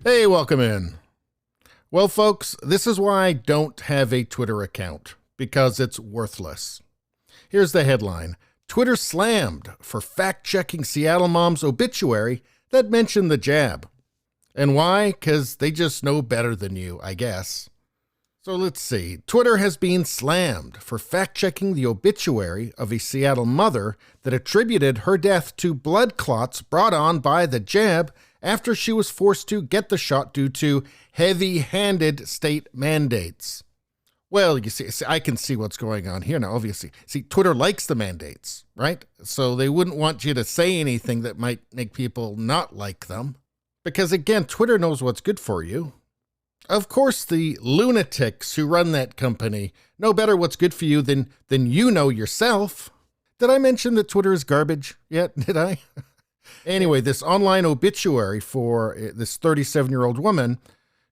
Hey, welcome in. Well, folks, this is why I don't have a Twitter account, because it's worthless. Here's the headline. Twitter slammed for fact-checking Seattle mom's obituary that mentioned the jab. And why? Because they just know better than you, I guess. So let's see. Twitter has been slammed for fact-checking the obituary of a Seattle mother that attributed her death to blood clots brought on by the jab after she was forced to get the shot due to heavy-handed state mandates. Well, you see, I can see what's going on here now, obviously. See, Twitter likes the mandates, right? So they wouldn't want you to say anything that might make people not like them. Because again, Twitter knows what's good for you. Of course, the lunatics who run that company know better what's good for you than you know yourself. Did I mention that Twitter is garbage yet? Did I? Anyway, this online obituary for this 37-year-old woman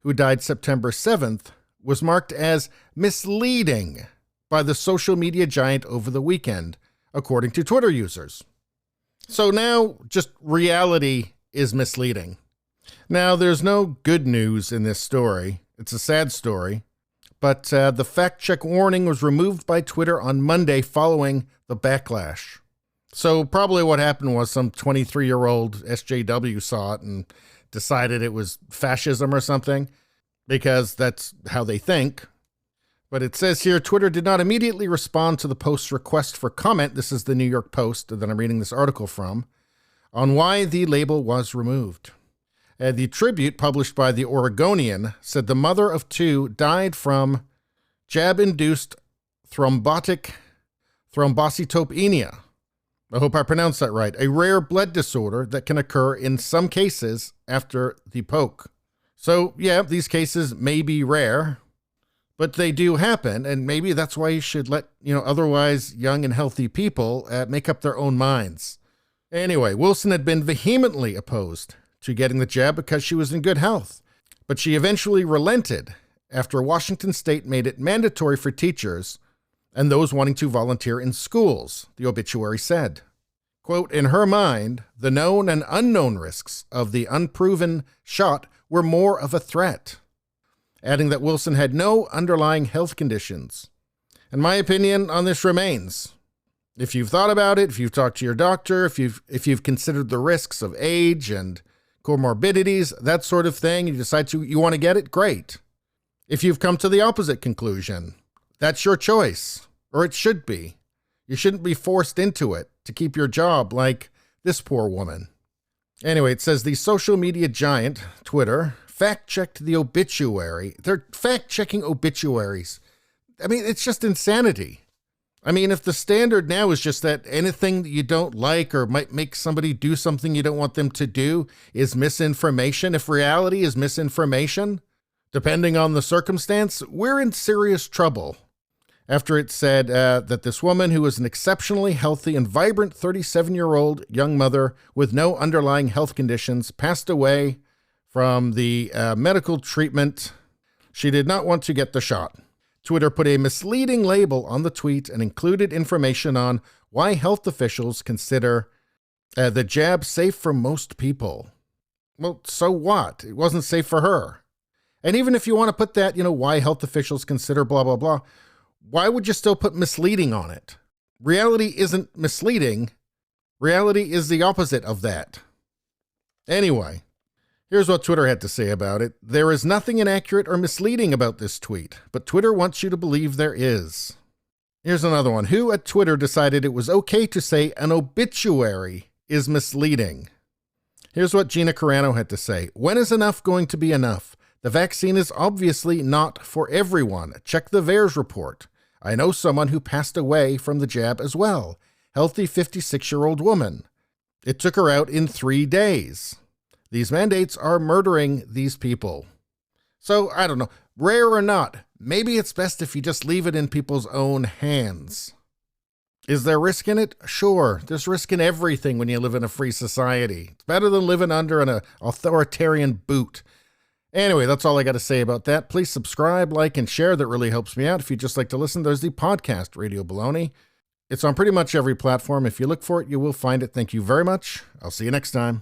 who died September 7th was marked as misleading by the social media giant over the weekend, according to Twitter users. So now just reality is misleading. Now, there's no good news in this story. It's a sad story. But the fact-check warning was removed by Twitter on Monday following the backlash. So probably what happened was some 23-year-old SJW saw it and decided it was fascism or something, because that's how they think. But it says here, Twitter did not immediately respond to the post's request for comment. This is the New York Post that I'm reading this article from, on why the label was removed. The tribute published by the Oregonian said the mother of two died from jab-induced thrombocytopenia. I hope I pronounced that right. A rare blood disorder that can occur in some cases after the poke. So, yeah, these cases may be rare, but they do happen, and maybe that's why you should let, otherwise young and healthy people make up their own minds. Anyway, Wilson had been vehemently opposed to getting the jab because she was in good health, but she eventually relented after Washington State made it mandatory for teachers and those wanting to volunteer in schools, the obituary said. Quote, in her mind, the known and unknown risks of the unproven shot were more of a threat, adding that Wilson had no underlying health conditions. And my opinion on this remains. If you've thought about it, if you've talked to your doctor, if you've considered the risks of age and comorbidities, that sort of thing, you decide you want to get it, great. If you've come to the opposite conclusion, that's your choice, or it should be. You shouldn't be forced into it to keep your job like this poor woman. Anyway, it says the social media giant, Twitter, fact-checked the obituary. They're fact-checking obituaries. I mean, it's just insanity. I mean, if the standard now is just that anything that you don't like or might make somebody do something you don't want them to do is misinformation, if reality is misinformation, depending on the circumstance, we're in serious trouble. After it said that this woman, who was an exceptionally healthy and vibrant 37-year-old young mother with no underlying health conditions, passed away from the medical treatment. She did not want to get the shot. Twitter put a misleading label on the tweet and included information on why health officials consider the jab safe for most people. Well, so what? It wasn't safe for her. And even if you want to put that, why health officials consider blah, blah, blah, why would you still put misleading on it? Reality isn't misleading. Reality is the opposite of that. Anyway, here's what Twitter had to say about it. There is nothing inaccurate or misleading about this tweet, but Twitter wants you to believe there is. Here's another one. Who at Twitter decided it was okay to say an obituary is misleading? Here's what Gina Carano had to say. When is enough going to be enough? The vaccine is obviously not for everyone. Check the VAERS report. I know someone who passed away from the jab as well. Healthy 56-year-old woman. It took her out in 3 days. These mandates are murdering these people. So, I don't know, rare or not, maybe it's best if you just leave it in people's own hands. Is there risk in it? Sure, there's risk in everything when you live in a free society. It's better than living under an authoritarian boot. Anyway, that's all I got to say about that. Please subscribe, like, and share. That really helps me out. If you'd just like to listen, there's the podcast, Radio Baloney. It's on pretty much every platform. If you look for it, you will find it. Thank you very much. I'll see you next time.